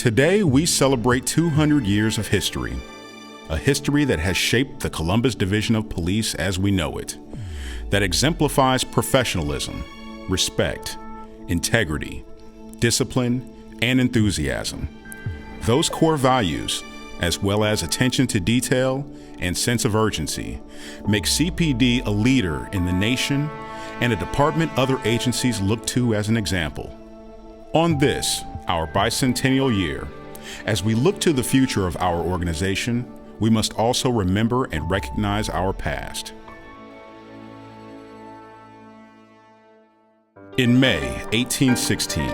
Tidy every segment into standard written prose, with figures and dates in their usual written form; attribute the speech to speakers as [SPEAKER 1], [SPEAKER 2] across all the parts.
[SPEAKER 1] Today, we celebrate 200 years of history, a history that has shaped the Columbus Division of Police as we know it, that exemplifies professionalism, respect, integrity, discipline, and enthusiasm. Those core values, as well as attention to detail and sense of urgency, make CPD a leader in the nation and a department other agencies look to as an example. On this, our bicentennial year, as we look to the future of our organization, we must also remember and recognize our past. In May 1816,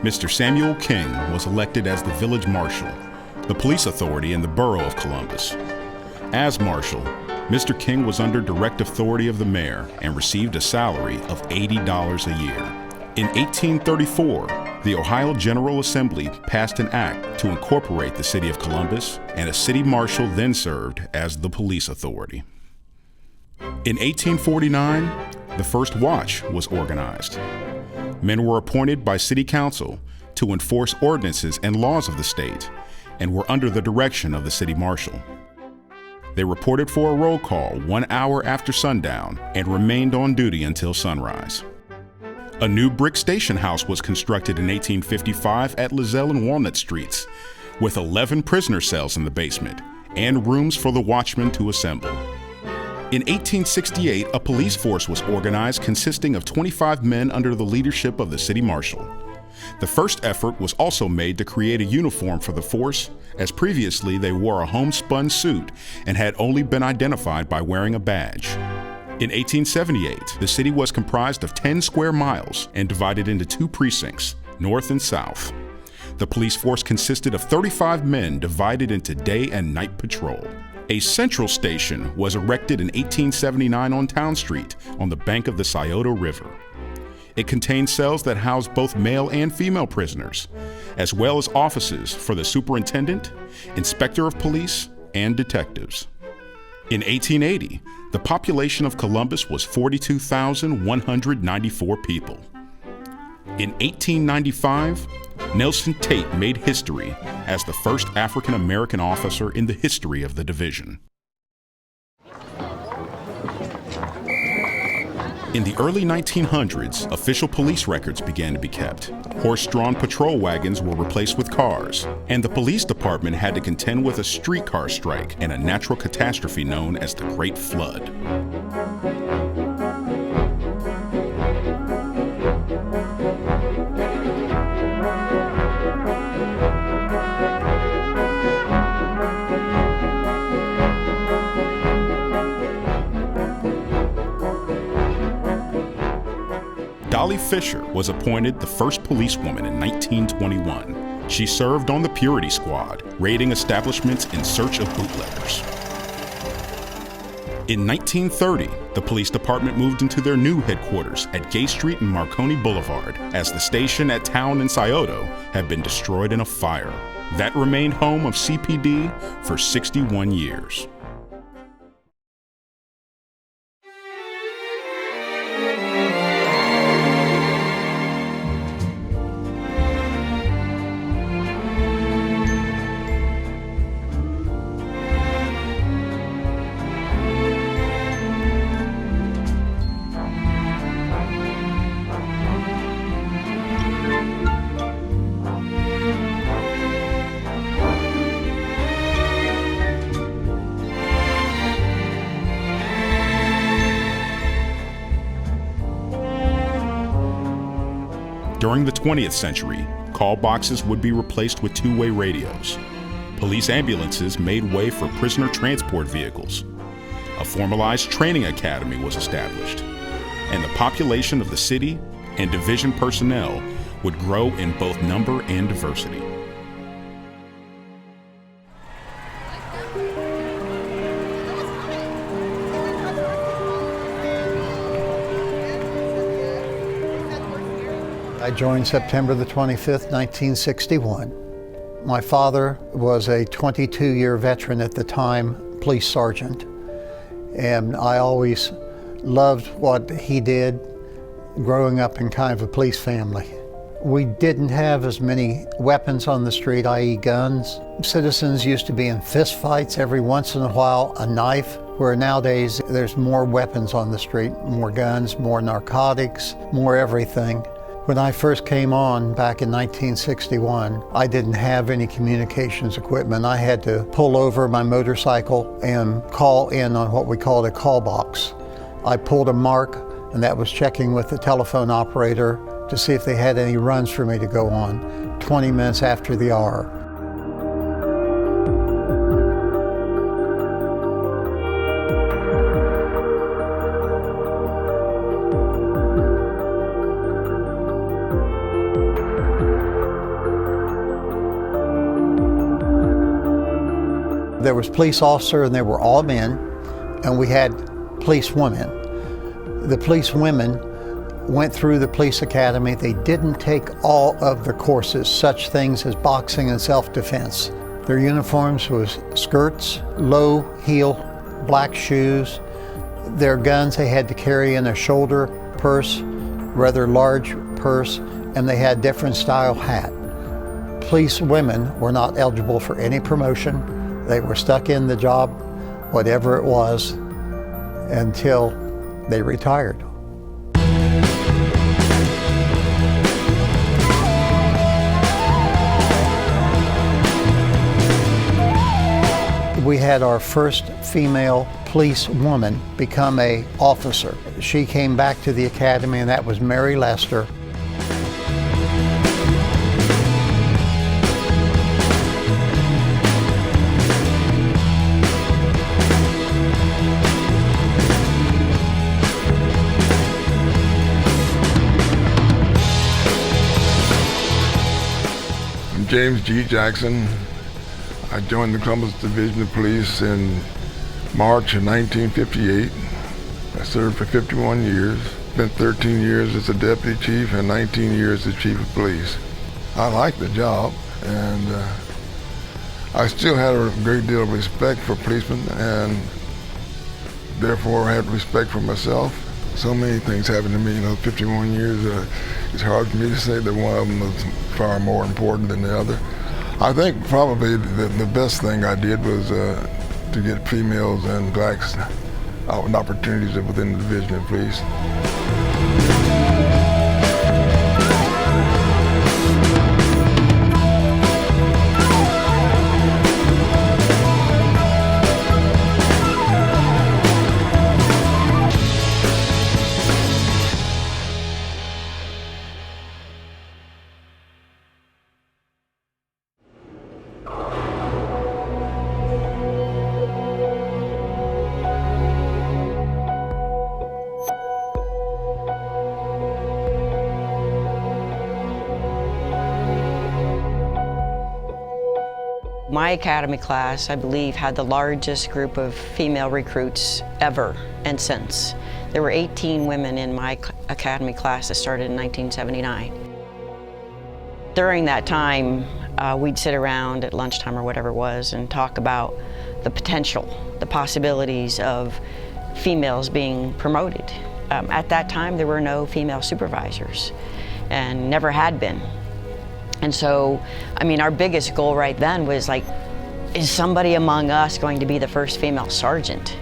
[SPEAKER 1] Mr. Samuel King was elected as the village marshal, the police authority in the borough of Columbus. As marshal, Mr. King was under direct authority of the mayor and received a salary of $80 a year. In 1834, the Ohio General Assembly passed an act to incorporate the city of Columbus, and a city marshal then served as the police authority. In 1849, the first watch was organized. Men were appointed by city council to enforce ordinances and laws of the state, and were under the direction of the city marshal. They reported for a roll call 1 hour after sundown and remained on duty until sunrise. A new brick station house was constructed in 1855 at Lizelle and Walnut Streets, with 11 prisoner cells in the basement and rooms for the watchmen to assemble. In 1868, a police force was organized consisting of 25 men under the leadership of the city marshal. The first effort was also made to create a uniform for the force, as previously they wore a homespun suit and had only been identified by wearing a badge. In 1878, the city was comprised of 10 square miles and divided into 2 precincts, north and south. The police force consisted of 35 men divided into day and night patrol. A central station was erected in 1879 on Town Street on the bank of the Scioto River. It contained cells that housed both male and female prisoners, as well as offices for the superintendent, inspector of police, and detectives. In 1880, the population of Columbus was 42,194 people. In 1895, Nelson Tate made history as the first African American officer in the history of the division. In the early 1900s, official police records began to be kept. Horse-drawn patrol wagons were replaced with cars, and the police department had to contend with a streetcar strike and a natural catastrophe known as the Great Flood. Dolly Fisher was appointed the first policewoman in 1921. She served on the Purity Squad, raiding establishments in search of bootleggers. In 1930, the police department moved into their new headquarters at Gay Street and Marconi Boulevard, as the station at Town and Scioto had been destroyed in a fire. That remained home of CPD for 61 years. During the 20th century, call boxes would be replaced with two-way radios. Police ambulances made way for prisoner transport vehicles. A formalized training academy was established, and the population of the city and division personnel would grow in both number and diversity.
[SPEAKER 2] I joined September the 25th, 1961. My father was a 22-year veteran at the time, police sergeant, and I always loved what he did growing up in kind of a police family. We didn't have as many weapons on the street, i.e. guns. Citizens used to be in fist fights, every once in a while a knife, where nowadays there's more weapons on the street, more guns, more narcotics, more everything. When I first came on back in 1961, I didn't have any communications equipment. I had to pull over my motorcycle and call in on what we called a call box. I pulled a mark, and that was checking with the telephone operator to see if they had any runs for me to go on 20 minutes after the hour. There was police officer and they were all men, and we had police women. The police women went through the police academy. They didn't take all of the courses, such things as boxing and self-defense. Their uniforms was skirts, low heel, black shoes. Their guns they had to carry in a shoulder purse, rather large purse, and they had different style hat. Police women were not eligible for any promotion. They were stuck in the job, whatever it was, until they retired. We had our first female police woman become an officer. She came back to the academy, and that was Mary Lester.
[SPEAKER 3] I'm James G. Jackson. I joined the Columbus Division of Police in March of 1958. I served for 51 years, spent 13 years as a deputy chief and 19 years as chief of police. I liked the job, and I still had a great deal of respect for policemen, and therefore I had respect for myself. So many things happened to me in those 51 years. It's hard for me to say that one of them was far more important than the other. I think probably the best thing I did was to get females and blacks out with opportunities within the Division of Police.
[SPEAKER 4] My academy class, I believe, had the largest group of female recruits ever and since. There were 18 women in my academy class that started in 1979. During that time, we'd sit around at lunchtime or whatever it was and talk about the potential, the possibilities of females being promoted. At that time, there were no female supervisors and never had been. And so, I mean, our biggest goal right then was like, is somebody among us going to be the first female sergeant?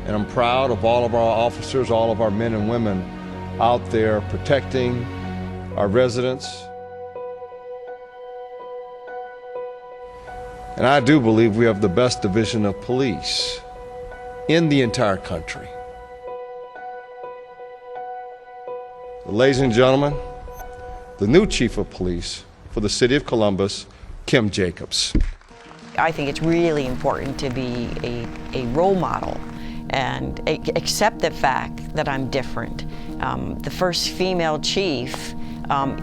[SPEAKER 5] And I'm proud of all of our officers, all of our men and women out there protecting our residents, And I do believe we have the best division of police in the entire country. Ladies and gentlemen, the new chief of police for the city of Columbus, Kim Jacobs.
[SPEAKER 4] I think it's really important to be a role model and accept the fact that I'm different. The first female chief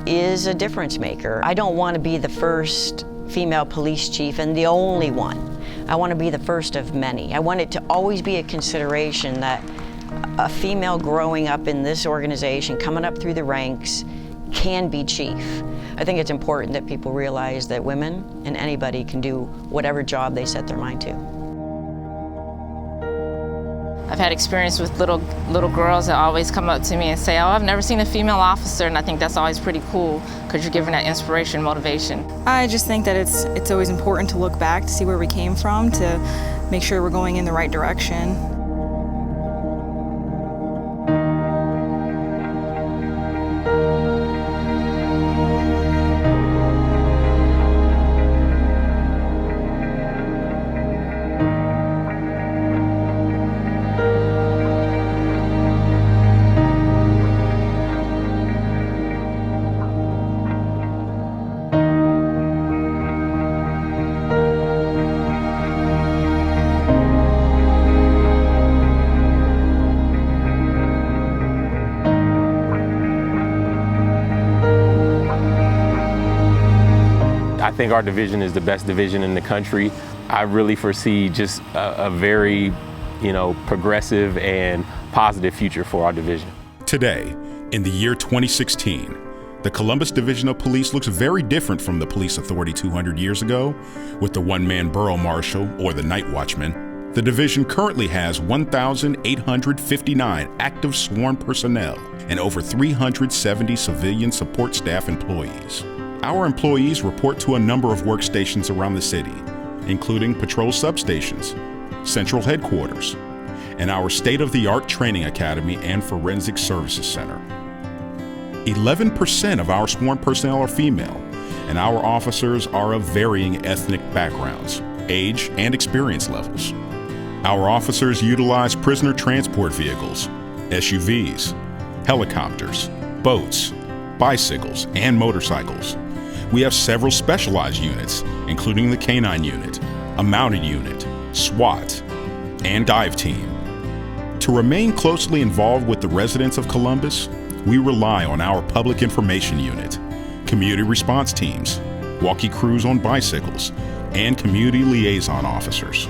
[SPEAKER 4] is a difference maker. I don't want to be the first female police chief and the only one. I want to be the first of many. I want it to always be a consideration that a female growing up in this organization, coming up through the ranks, can be chief. I think it's important that people realize that women and anybody can do whatever job they set their mind to.
[SPEAKER 6] I've had experience with little girls that always come up to me and say, oh, I've never seen a female officer, and I think that's always pretty cool because you're giving that inspiration, motivation.
[SPEAKER 7] I just think that it's always important to look back to see where we came from, to make sure we're going in the right direction.
[SPEAKER 8] I think our division is the best division in the country. I really foresee just a very, progressive and positive future for our division.
[SPEAKER 1] Today, in the year 2016, the Columbus Division of Police looks very different from the police authority 200 years ago, with the one-man borough marshal or the night watchman. The division currently has 1,859 active sworn personnel and over 370 civilian support staff employees. Our employees report to a number of workstations around the city, including patrol substations, central headquarters, and our state-of-the-art training academy and forensic services center. 11% of our sworn personnel are female, and our officers are of varying ethnic backgrounds, age, and experience levels. Our officers utilize prisoner transport vehicles, SUVs, helicopters, boats, bicycles, and motorcycles. We have several specialized units, including the K-9 unit, a mounted unit, SWAT, and dive team. To remain closely involved with the residents of Columbus, we rely on our public information unit, community response teams, walkie crews on bicycles, and community liaison officers.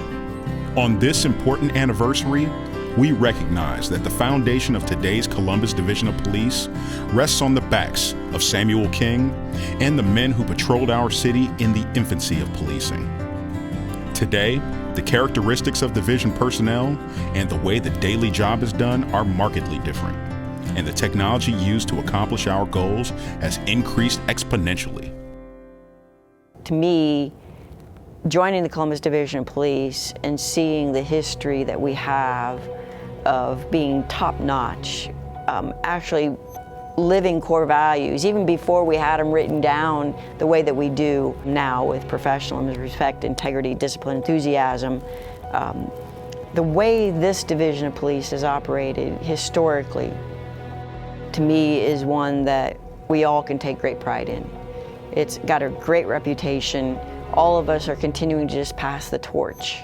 [SPEAKER 1] On this important anniversary, we recognize that the foundation of today's Columbus Division of Police rests on the backs of Samuel King and the men who patrolled our city in the infancy of policing. Today, the characteristics of division personnel and the way the daily job is done are markedly different, and the technology used to accomplish our goals has increased exponentially.
[SPEAKER 4] To me, joining the Columbus Division of Police and seeing the history that we have of being top-notch, actually living core values, even before we had them written down the way that we do now with professionalism, respect, integrity, discipline, enthusiasm. The way this Division of Police has operated historically, to me, is one that we all can take great pride in. It's got a great reputation. All of us are continuing to just pass the torch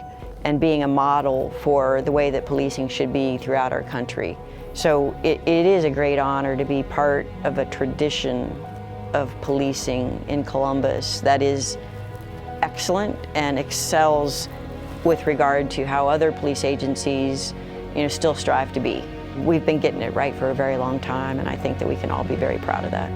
[SPEAKER 4] and being a model for the way that policing should be throughout our country. So it is a great honor to be part of a tradition of policing in Columbus that is excellent and excels with regard to how other police agencies, still strive to be. We've been getting it right for a very long time, and I think that we can all be very proud of that.